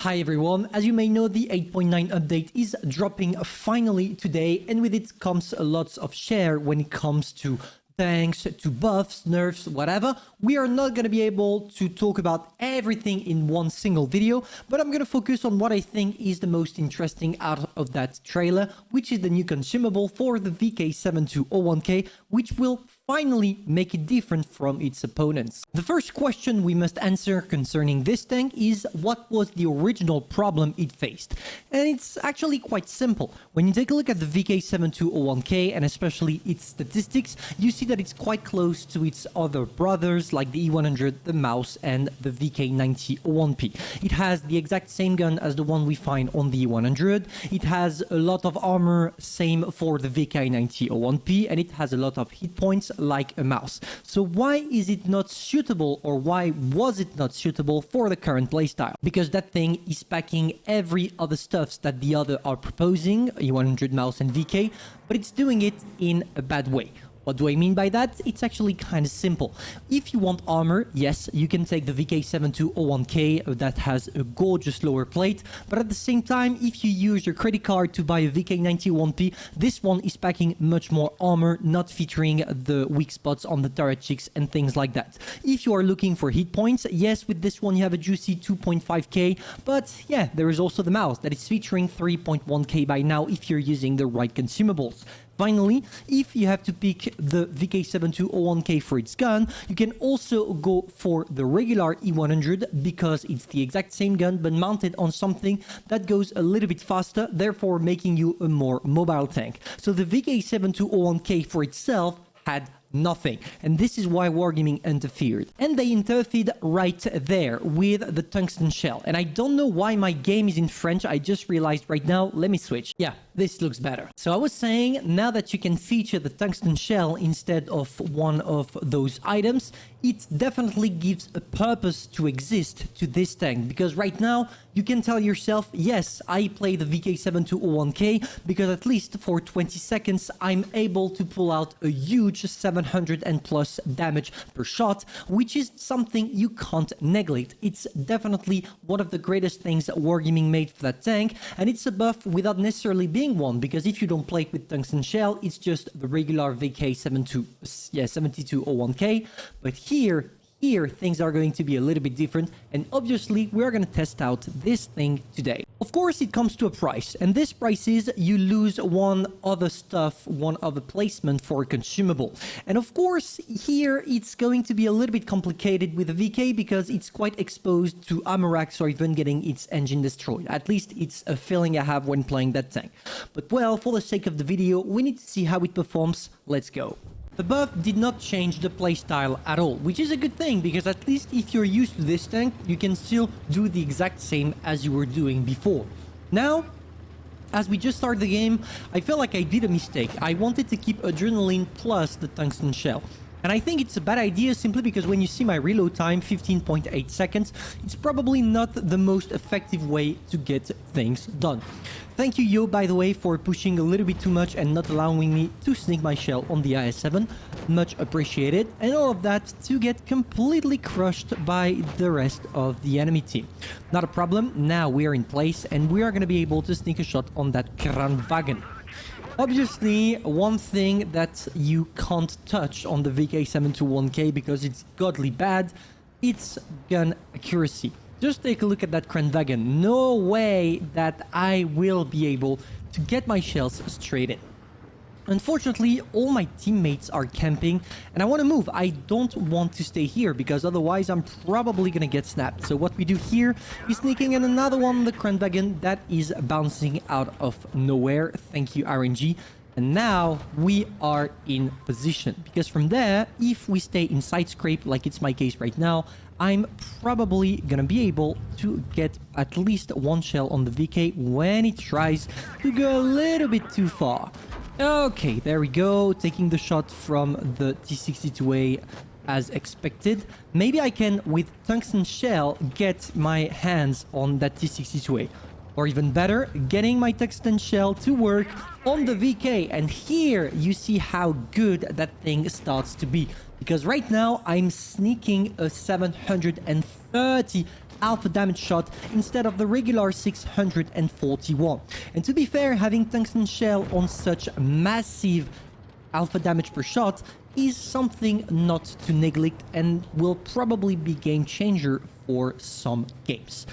Hi everyone, as you may know, the 8.9 update is dropping finally today, and with it comes lots of share when it comes to tanks, to buffs, nerfs, whatever. We are not going to be able to talk about everything in one single video, but I'm going to focus on what I think is the most interesting out of that trailer, which is the new consumable for the VK72.01K, which will finally make it different from its opponents. The first question we must answer concerning this tank is what was the original problem it faced? And it's actually quite simple. When you take a look at the VK72.01K and especially its statistics, you see that it's quite close to its other brothers like the E100, the Mouse, and the VK90.01P. It has the exact same gun as the one we find on the E100. It has a lot of armor, same for the VK90.01P, and it has a lot of hit points like a Mouse. So why is it not suitable, or why was it not suitable for the current playstyle? Because that thing is packing every other stuffs that the other are proposing, E100, Mouse, and VK, but it's doing it in a bad way. What do I mean by that? It's actually kind of simple. If you want armor, yes, you can take the VK72.01K that has a gorgeous lower plate, but at the same time, if you use your credit card to buy a VK91P, this one is packing much more armor, not featuring the weak spots on the turret cheeks and things like that. If you are looking for hit points, yes, with this one you have a juicy 2.5k, but yeah, there is also the Mouse that is featuring 3.1k by now if you're using the right consumables. Finally, if you have to pick the VK72.01K for its gun, you can also go for the regular E100 because it's the exact same gun but mounted on something that goes a little bit faster, therefore making you a more mobile tank. So the VK72.01K for itself had nothing, and this is why Wargaming interfered, and they interfered right there with the tungsten shell. And I don't know why my game is in French. I just realized right now. Let me switch. Yeah, this looks better. So I was saying, now that you can feature the tungsten shell instead of one of those items, it definitely gives a purpose to exist to this tank, because right now you can tell yourself, yes, I play the VK72.01K because at least for 20 seconds I'm able to pull out a huge 700 and plus damage per shot, which is something you can't neglect. It's definitely one of the greatest things that Wargaming made for that tank, and it's a buff without necessarily being one, because if you don't play it with tungsten shell, it's just the regular VK72.01K, but here things are going to be a little bit different, and obviously we are going to test out this thing today. Of course, it comes to a price, and this price is you lose one other stuff, one other placement for a consumable. And of course, here it's going to be a little bit complicated with the VK because it's quite exposed to armor racks or even getting its engine destroyed. At least it's a feeling I have when playing that tank. But well, for the sake of the video, we need to see how it performs. Let's go. The buff did not change the playstyle at all, which is a good thing, because at least if you're used to this tank, you can still do the exact same as you were doing before. Now, as we just started the game, I feel like I did a mistake. I wanted to keep adrenaline plus the tungsten shell. And I think it's a bad idea simply because when you see my reload time, 15.8 seconds, it's probably not the most effective way to get things done. Thank you, Yo, by the way, for pushing a little bit too much and not allowing me to sneak my shell on the IS-7. Much appreciated. And all of that to get completely crushed by the rest of the enemy team. Not a problem. Now we are in place and we are going to be able to sneak a shot on that Kranwagen. Obviously, one thing that you can't touch on the VK72.01K because it's godly bad, it's gun accuracy. Just take a look at that Kranwagen. No way that I will be able to get my shells straight in. Unfortunately, all my teammates are camping and I want to move. I don't want to stay here because otherwise I'm probably going to get snapped. So what we do here is sneaking in another one, the Kranwagen, that is bouncing out of nowhere. Thank you, RNG. And now we are in position, because from there, if we stay in side scrape like it's my case right now, I'm probably gonna be able to get at least one shell on the VK when it tries to go a little bit too far. Okay, there we go, taking the shot from the T62A as expected. Maybe I can, with tungsten shell, get my hands on that T62A. Or even better, getting my tungsten shell to work on the VK. And here you see how good that thing starts to be. Because right now I'm sneaking a 730 alpha damage shot instead of the regular 641. And to be fair, having tungsten shell on such massive alpha damage per shot is something not to neglect and will probably be game changer for some games.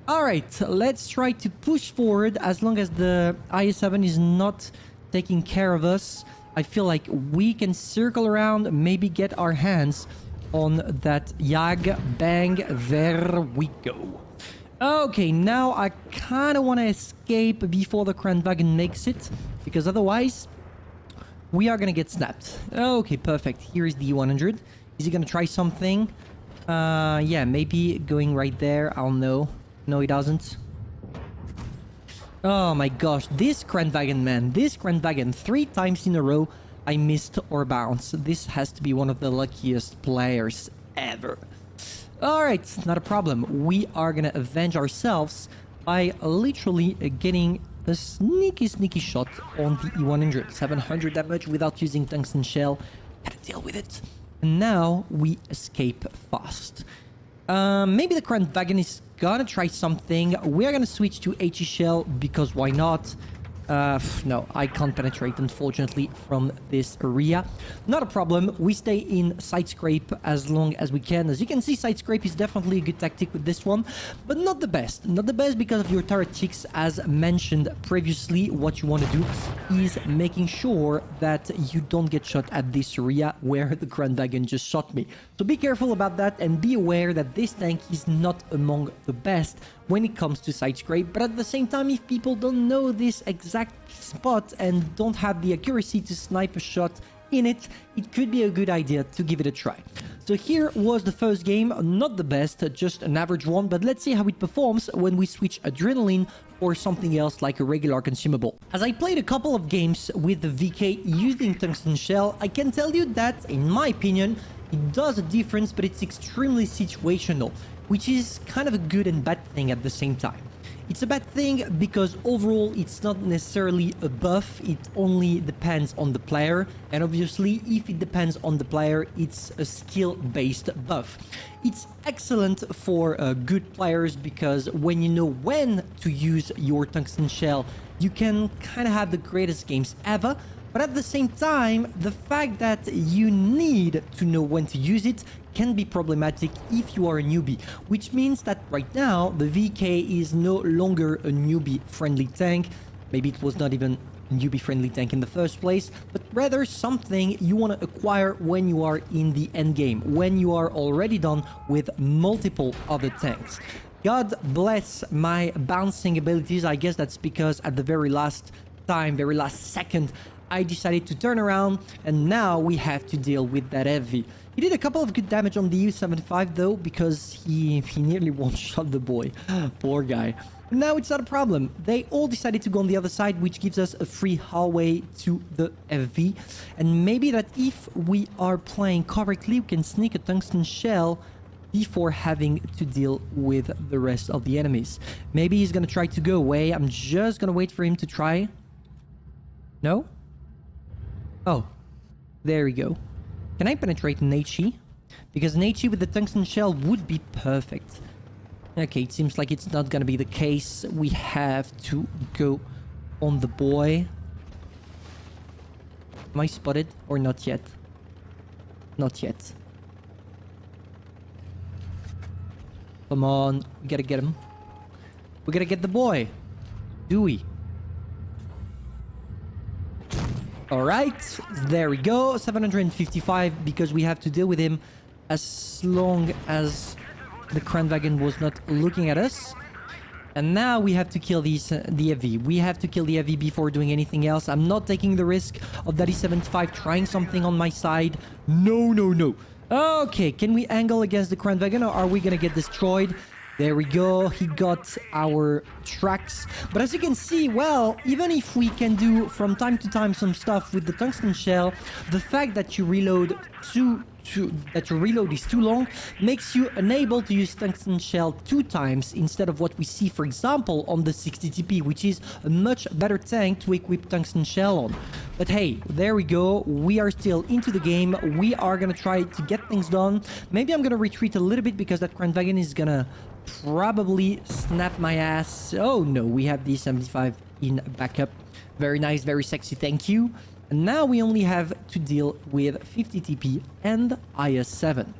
Alright, let's try to push forward as long as the IS-7 is not taking care of us. I feel like we can circle around, maybe get our hands on that Jag. Bang, there we go. Okay, now I kind of want to escape before the Kranwagen makes it, because otherwise we are going to get snapped. Okay, perfect. Here is the E100. Is he going to try something? Yeah, maybe going right there. I'll know. No, he doesn't. Oh my gosh, this Kranwagen, man. This Kranwagen, 3 times in a row, I missed or bounced. This has to be one of the luckiest players ever. Alright, not a problem. We are gonna avenge ourselves by literally getting a sneaky shot on the E100. 700 damage without using tungsten shell. Had to deal with it. And now we escape fast. Maybe the Kranwagen is gonna try something. We're gonna switch to HE shell because why not? No, I can't penetrate, unfortunately, from this area. Not a problem. We stay in side scrape as long as we can. As you can see, side scrape is definitely a good tactic with this one, but not the best. Not the best because of your turret chicks. As mentioned previously, what you want to do is making sure that you don't get shot at this area where the Kranwagen just shot me. So be careful about that and be aware that this tank is not among the best when it comes to side scrape, but at the same time, if people don't know this exact spot and don't have the accuracy to snipe a shot in it, it could be a good idea to give it a try. So here was the first game, not the best, just an average one, but let's see how it performs when we switch adrenaline or something else like a regular consumable. As I played a couple of games with the VK using tungsten shell, I can tell you that, in my opinion, it does a difference, but it's extremely situational, which is kind of a good and bad thing at the same time. It's a bad thing because overall it's not necessarily a buff, it only depends on the player, and obviously if it depends on the player, it's a skill-based buff. It's excellent for good players because when you know when to use your tungsten shell, you can kind of have the greatest games ever. But at the same time, the fact that you need to know when to use it can be problematic if you are a newbie, which means that right now the VK is no longer a newbie-friendly tank. Maybe it was not even a newbie-friendly tank in the first place, but rather something you want to acquire when you are in the end game, when you are already done with multiple other tanks. God bless my bouncing abilities. I guess that's because at the very last second, I decided to turn around, and now we have to deal with that heavy. He did a couple of good damage on the U-75 though, because he nearly one-shot the boy. Poor guy. Now it's not a problem. They all decided to go on the other side, which gives us a free hallway to the FV. And maybe that if we are playing correctly, we can sneak a tungsten shell before having to deal with the rest of the enemies. Maybe he's gonna try to go away. I'm just gonna wait for him to try. No? Oh, there we go. Can I penetrate an HE? Because an HE with the tungsten shell would be perfect. Okay, it seems like it's not gonna be the case. We have to go on the boy. Am I spotted or not yet? Not yet. Come on, we gotta get him. We gotta get the boy. Do we? Alright, there we go. 755 because we have to deal with him as long as the Kranwagen was not looking at us. And now we have to kill the FV. We have to kill the FV before doing anything else. I'm not taking the risk of that E75 trying something on my side. No, no, no. Okay, can we angle against the Kranwagen or are we gonna get destroyed? There we go, he got our tracks. But as you can see, well, even if we can do from time to time some stuff with the tungsten shell, the fact that you reload that your reload is too long makes you unable to use tungsten shell 2 times instead of what we see, for example, on the 60TP, which is a much better tank to equip tungsten shell on. But hey, there we go. We are still into the game. We are gonna try to get things done. Maybe I'm gonna retreat a little bit because that Kranwagen is gonna probably snap my ass. Oh no, we have the 75 in backup. Very nice, very sexy, thank you. And now we only have to deal with 50 TP and IS-7.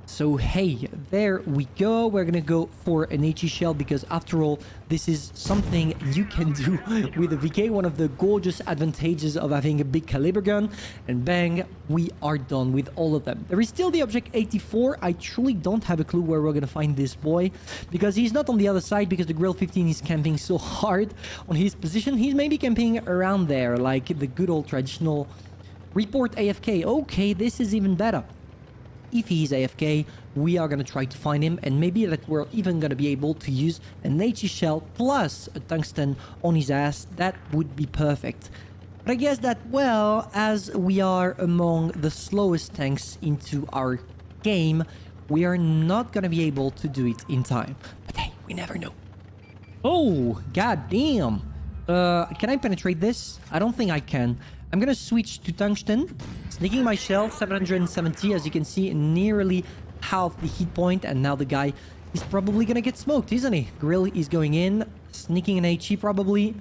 So hey, there we go. We're gonna go for an HE shell because after all, this is something you can do with a VK, one of the gorgeous advantages of having a big caliber gun. And bang, we are done with all of them. There is still the Object 84. I truly don't have a clue where we're gonna find this boy because he's not on the other side because the Grill 15 is camping so hard on his position. He's maybe camping around there like the good old traditional report AFK. Okay, this is even better. If he's AFK, we are going to try to find him, and maybe that we're even going to be able to use an HE shell plus a tungsten on his ass. That would be perfect. But I guess that, well, as we are among the slowest tanks into our game, we are not going to be able to do it in time. But hey, we never know. Oh, god damn. Can I penetrate this? I don't think I can. I'm gonna switch to tungsten, sneaking my shell, 770, as you can see, nearly half the hit point, and now the guy is probably gonna get smoked, isn't he? Grill is going in, sneaking an HE probably.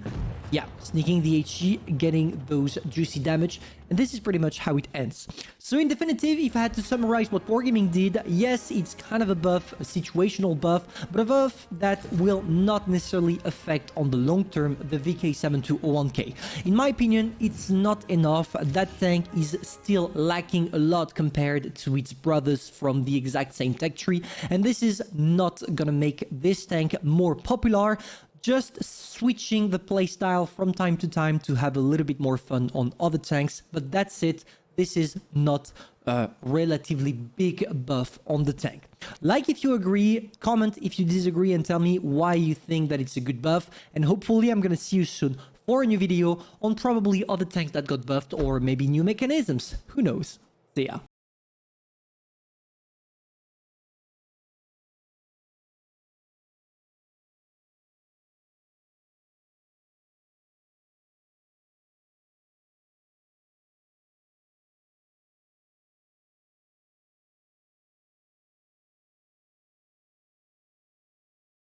Yeah, sneaking the HE, getting those juicy damage, and this is pretty much how it ends. So in definitive, if I had to summarize what Wargaming did, yes, it's kind of a buff, a situational buff, but a buff that will not necessarily affect on the long term the VK72.01K. In my opinion, it's not enough. That tank is still lacking a lot compared to its brothers from the exact same tech tree, and this is not gonna make this tank more popular. Just switching the playstyle from time to time to have a little bit more fun on other tanks, but that's it. This is not a relatively big buff on the tank. Like if you agree, comment if you disagree, and tell me why you think that it's a good buff, and hopefully I'm gonna see you soon for a new video on probably other tanks that got buffed or maybe new mechanisms. Who knows? See ya.